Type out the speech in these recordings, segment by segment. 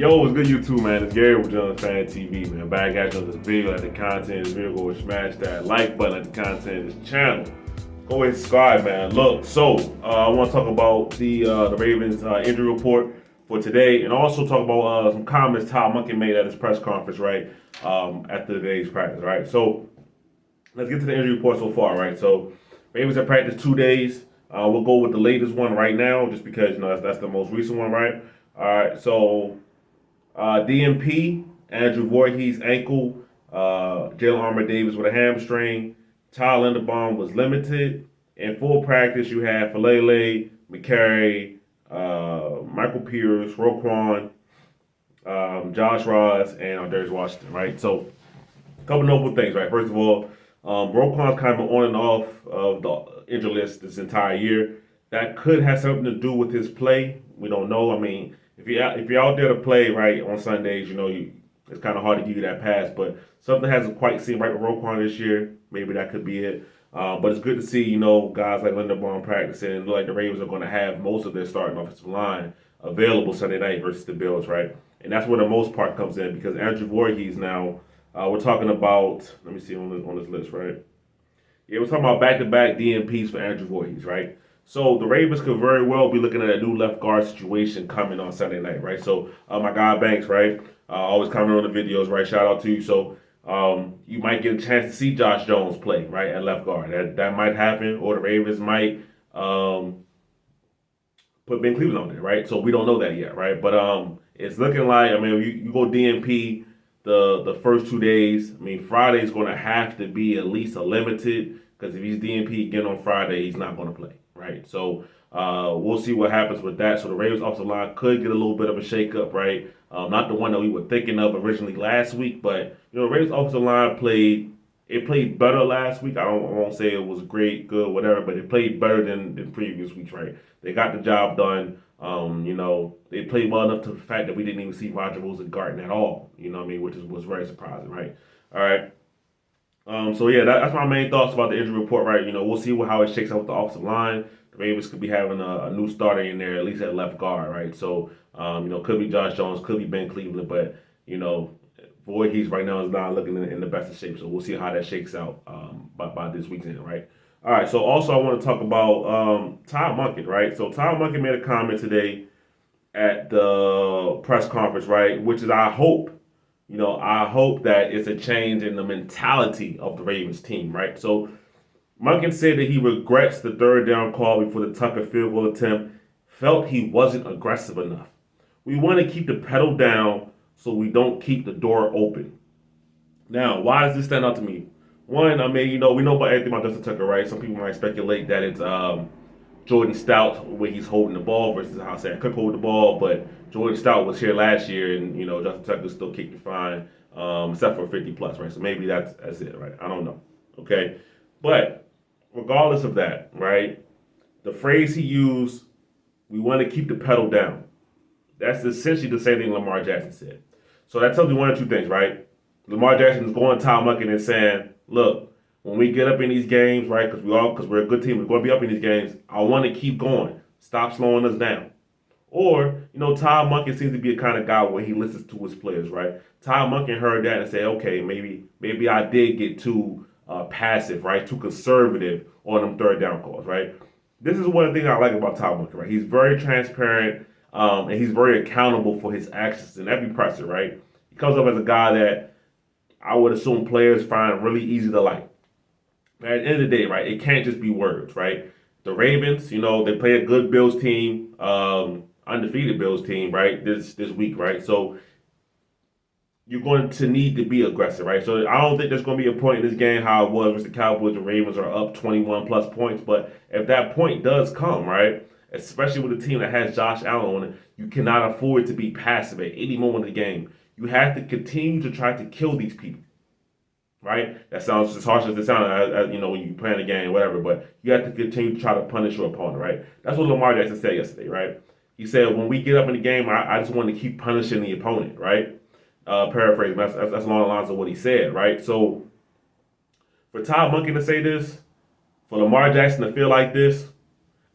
Yo, what's good, YouTube, man? It's Gary with John Fan TV, man. Back at you on this video. Like the content of this video, go smash that like button at the content of this channel. Go ahead and subscribe, man. Look, so I want to talk about the Ravens injury report for today, and also talk about some comments Todd Monken made at his press conference, right, after today's practice, right? So let's get to the injury report so far, right? So Ravens have practiced 2 days. We'll go with the latest one right now, just because that's the most recent one, right? All right, so DMP, Andrew Voorhees ankle, Jalen Armour-Davis with a hamstring, Tyler Linderbaum was limited. In full practice, you had Falele, McCary, Michael Pierce, Roquan, Josh Ross, and Darius Washington, right? So, a couple notable things, right? First of all, Roquan's kind of on and off of the injury list this entire year. That could have something to do with his play. We don't know. I mean, if you're out there to play right on Sundays, it's kind of hard to give you that pass. But something hasn't quite seemed right with Roquan this year. Maybe that could be it. But it's good to see guys like Linderbaum practicing, and look like the Ravens are going to have most of their starting offensive line available Sunday night versus the Bills, right? And that's where the most part comes in, because Andrew Voorhees now. We're talking about. Let me see on this list, right? Yeah, we're talking about back-to-back DNPs for Andrew Voorhees, right? So the Ravens could very well be looking at a new left guard situation coming on Sunday night, right? So my guy Banks, right? Always commenting on the videos, right? Shout out to you. So you might get a chance to see Josh Jones play, right, at left guard. That might happen, or the Ravens might put Ben Cleveland on there, right? So we don't know that yet, right? But it's looking like, you go DNP the first 2 days. Friday's going to have to be at least a limited, because if he's DNP again on Friday, he's not going to play, right? So we'll see what happens with that. So the Ravens offensive line could get a little bit of a shakeup, right? Not the one that we were thinking of originally last week, but the Ravens offensive line played better last week. I won't say it was great, good, whatever, but it played better than previous weeks, right? They got the job done. They played well enough to the fact that we didn't even see Roger Rosengarten at all. Which was very surprising, right? All right. So yeah, that's my main thoughts about the injury report, right? We'll see how it shakes out with the offensive line. The Ravens could be having a new starter in there, at least at left guard, right? So, could be Josh Jones, could be Ben Cleveland, but Voorhees right now is not looking in the best of shape. So we'll see how that shakes out by this weekend, right? All right. So also I want to talk about Todd Monken, right? So Todd Monken made a comment today at the press conference, right? Which is I hope that it's a change in the mentality of the Ravens team, right? So Monken said that he regrets the third down call before the Tucker field goal attempt, felt he wasn't aggressive enough. We want to keep the pedal down so we don't keep the door open. Now, why does this stand out to me? One, we know about everything about Justin Tucker, right? Some people might speculate that it's Jordan Stout where he's holding the ball versus how Sam Cook hold the ball, but Jordan Stout was here last year, and Justin Tucker still kicked it fine, except for 50 plus, right? So maybe that's it, right? I don't know, okay? But regardless of that, right? The phrase he used, we want to keep the pedal down. That's essentially the same thing Lamar Jackson said. So that tells me one or two things, right? Lamar Jackson is going to Todd Monken and saying, look, when we get up in these games, right, because we're a good team, we're going to be up in these games, I want to keep going. Stop slowing us down. Or, Todd Monken seems to be a kind of guy where he listens to his players, right? Todd Monken heard that and said, okay, maybe I did get too passive, right, too conservative on them third down calls, right? This is one of the things I like about Todd Monken, right? He's very transparent, and he's very accountable for his actions in every presser, right? He comes up as a guy that I would assume players find really easy to like. At the end of the day, right, it can't just be words, right? The Ravens, they play a good Bills team, undefeated Bills team, right, this week, right? So you're going to need to be aggressive, right? So I don't think there's going to be a point in this game how it was versus the Cowboys. The Ravens are up 21 plus points, but if that point does come, right, especially with a team that has Josh Allen on it, you cannot afford to be passive at any moment of the game. You have to continue to try to kill these people. Right? That sounds as harsh as it sounds, when you play the game, whatever. But you have to continue to try to punish your opponent, right? That's what Lamar Jackson said yesterday, right? He said, when we get up in the game, I just want to keep punishing the opponent, right? Paraphrasing, that's along the lines of what he said, right? So for Todd Monken to say this, for Lamar Jackson to feel like this,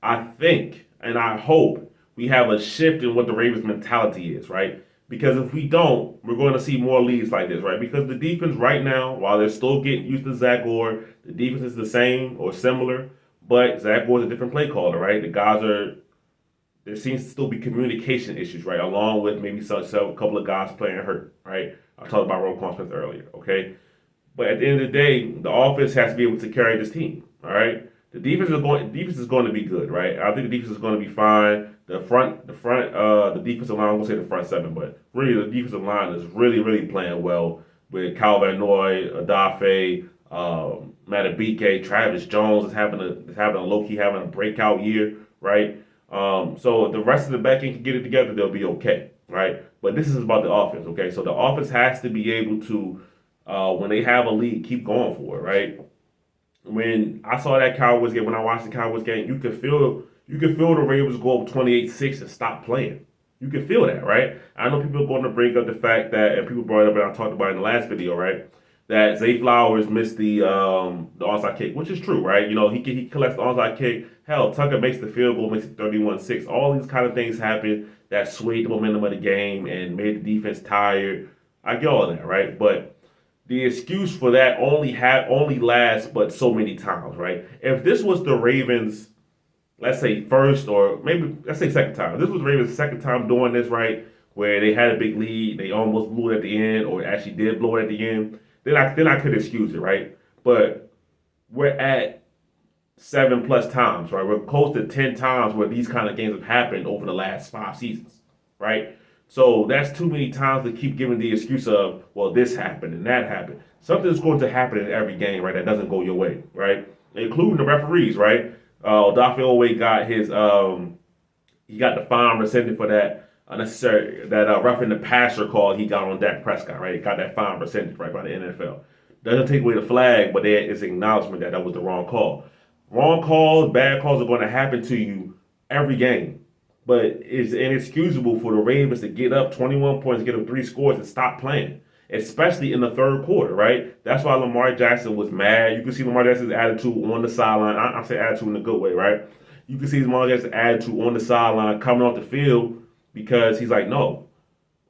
I think and I hope we have a shift in what the Ravens mentality is, right? Because if we don't, we're going to see more leads like this, right? Because the defense right now, while they're still getting used to Zach Gore, the defense is the same or similar, but Zach Gore's a different play caller, right? There seems to still be communication issues, right? Along with maybe a couple of guys playing hurt, right? I talked about Roquan Smith earlier, okay? But at the end of the day, the offense has to be able to carry this team, all right? Defense is going to be good, right? I think the defense is going to be fine. The defensive line, I'm gonna say the front seven, but really the defensive line is really playing well with Kyle Van Noy, Adafe, Matabike, Travis Jones is having a low key having a breakout year, right? So if the rest of the back end can get it together, they'll be okay, right? But this is about the offense, okay? So the offense has to be able to, when they have a lead, keep going for it, right? When I saw that Cowboys game, when I watched the Cowboys game, you could feel the Ravens go up 28-6 and stop playing. You can feel that, right? I know people are going to bring up the fact that, and people brought it up, and I talked about it in the last video, right? That Zay Flowers missed the onside kick, which is true, right? You know, he collects the onside kick. Hell, Tucker makes the field goal, makes it 31-6. All these kind of things happen that swayed the momentum of the game and made the defense tired. I get all that, right? But the excuse for that only lasts but so many times, right? If this was the Ravens, let's say first or maybe let's say second time. If this was Ravens' second time doing this, right, where they had a big lead, they almost blew it at the end, or actually did blow it at the end, then I could excuse it, right? But we're at 7+ times, right? We're close to 10 times where these kind of games have happened over the last 5 seasons, right? So that's too many times to keep giving the excuse of, well, this happened and that happened. Something's going to happen in every game, right, that doesn't go your way, right? Including the referees, right? Odafe Oweh got he got the fine rescinded for that roughing the passer call he got on Dak Prescott, right? He got that fine rescinded, right, by the NFL. Doesn't take away the flag, but it's acknowledgement that was the wrong call. Wrong calls, bad calls are going to happen to you every game. But it's inexcusable for the Ravens to get up 21 points, get up 3 scores, and stop playing, especially in the third quarter, right? That's why Lamar Jackson was mad. You can see Lamar Jackson's attitude on the sideline. I say attitude in a good way, right? You can see Lamar Jackson's attitude on the sideline coming off the field because he's like, no,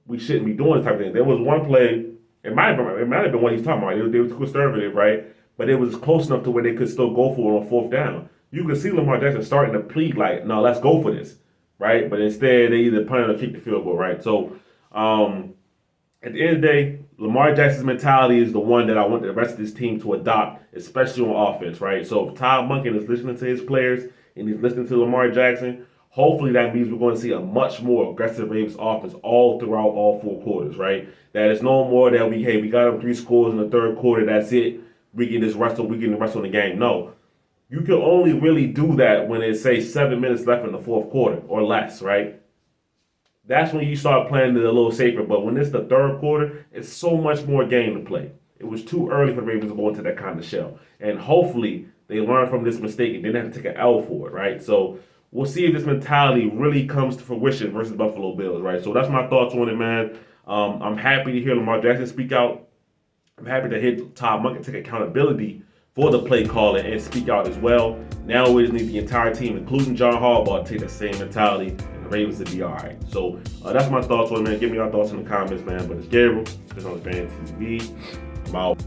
we shouldn't be doing this type of thing. There was one play, it might have been what he's talking about. They were too conservative, right? But it was close enough to where they could still go for it on 4th down. You can see Lamar Jackson starting to plead like, no, let's go for this, right? But instead, they either punt or kick the field goal, right? So, at the end of the day, Lamar Jackson's mentality is the one that I want the rest of this team to adopt, especially on offense, right? So if Todd Monken is listening to his players and he's listening to Lamar Jackson, hopefully that means we're going to see a much more aggressive Ravens offense all throughout all 4 quarters, right? That is no more that we got them 3 scores in the third quarter, that's it. We can just wrestle the game. No. You can only really do that when it's, say, 7 minutes left in the 4th quarter or less, right? That's when you start playing it a little safer. But when it's the 3rd quarter, it's so much more game to play. It was too early for the Ravens to go into that kind of shell. And hopefully they learn from this mistake and didn't have to take an L for it, right? So we'll see if this mentality really comes to fruition versus Buffalo Bills, right? So that's my thoughts on it, man. I'm happy to hear Lamar Jackson speak out. I'm happy to hear Todd Monken take accountability for the play calling and speak out as well. Now we just need the entire team, including John Harbaugh, to take the same mentality, and the Ravens to be all right. So that's my thoughts on it, man. Give me your thoughts in the comments, man. But it's Gabriel. This on the Fan TV. I'm out.